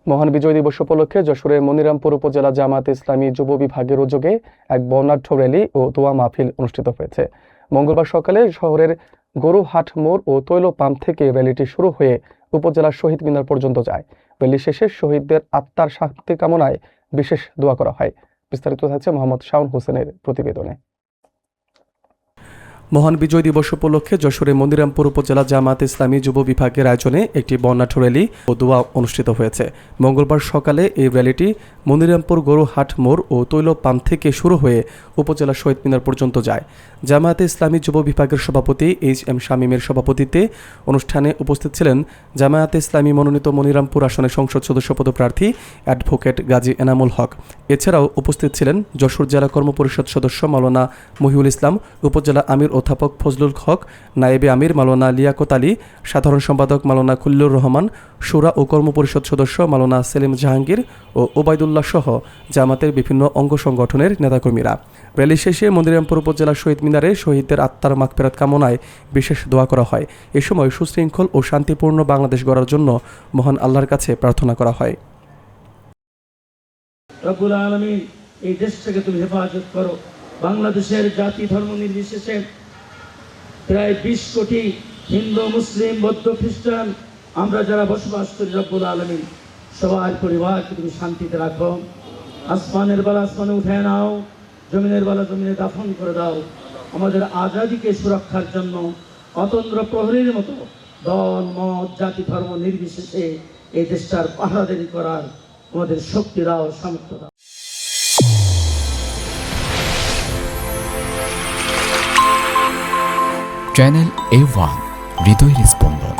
মহান বিজয় দিবস উপলক্ষে যশোরের মনিরামপুর উপজেলা জামায়াতে ইসলামী যুব বিভাগের উদ্যোগে এক বর্ণাঢ্য র্যালি ও দোয়া মাহফিল অনুষ্ঠিত হয়েছে। মঙ্গলবার সকালে শহরের গরুহাট মোড় ও তৈল পাম্প থেকে র্যালিটি শুরু হয়ে উপজেলার শহীদ মিনার পর্যন্ত যায়। র্যালি শেষে শহীদদের আত্মার শান্তি কামনায় বিশেষ দোয়া করা হয়। বিস্তারিত থাকছে মোহাম্মদ শাওন হোসেনের প্রতিবেদনে। মহান বিজয় দিবস উপলক্ষে যশোরের মনিরামপুর উপজেলা জামায়াত ইসলামী যুব বিভাগের আয়োজনে একটি বর্ণাঢ্য র্যালি ও দোয়া অনুষ্ঠিত হয়েছে। মঙ্গলবার সকালে এই র্যালিটি মনিরামপুর গরুহাট মোড় ও তৈল পাম্প থেকে শুরু হয়ে উপজেলা শহীদ মিনার পর্যন্ত যায়। জামায়াতে ইসলামী যুব বিভাগের সভাপতি HM শামীমের সভাপতিত্বে অনুষ্ঠানে উপস্থিত ছিলেন জামায়াতে ইসলামী মনোনীত মনিরামপুর আসনের সংসদ সদস্য পদপ্রার্থী অ্যাডভোকেট গাজী এনামুল হক। এছাড়াও উপস্থিত ছিলেন যশোর জেলা কর্মপরিষদ সদস্য মাওলানা মহিউল ইসলাম, উপজেলা আমির অধ্যাপক ফজলুল হক, নায়েবে আমির মাওলানা লিয়াকত আলী, সাধারণ সম্পাদক মাওলানা খুল্লুর রহমান, শুরা ও কর্মপরিষদ সদস্য মাওলানা সেলিম জাহাঙ্গীর ও ওবায়দুল্লাহ সহ জামাতের বিভিন্ন অঙ্গ সংগঠনের নেতাকর্মীরা। র্যালি শেষে মনিরামপুর উপজেলা শহীদ মিনারে শহীদদের আত্মার মাগফিরাত কামনায় বিশেষ দোয়া করা হয়। এ সময় সুশৃঙ্খল ও শান্তিপূর্ণ বাংলাদেশ গড়ার জন্য মহান আল্লাহর কাছে প্রার্থনা করা হয়। রব্বুল আলামিন, এই দেশটাকে তুমি হেফাজত করো। বাংলাদেশের জাতি ধর্ম নির্বিশেষে প্রায় 20 কোটি হিন্দু, মুসলিম, বৌদ্ধ, খ্রিস্টান আমরা যারা বসবাস করি, রব্বুল আলামিন সবার পরিবারকে তুমি শান্তিতে রাখো। আসমানের বেলা আসমানে উঠে নাও, জমিনের বেলা জমিনে দাফন করে দাও। আমাদের আজাদিকে সুরক্ষার জন্য অতন্দ্র প্রহরীর মতো দল, মত, জাতি ধর্ম নির্বিশেষে এই দেশটার পাহারাদারি করার আমাদের শক্তি দাও, সামর্থ্য দাও। চ্যানেল A1 হৃদয়ের স্পন্দন।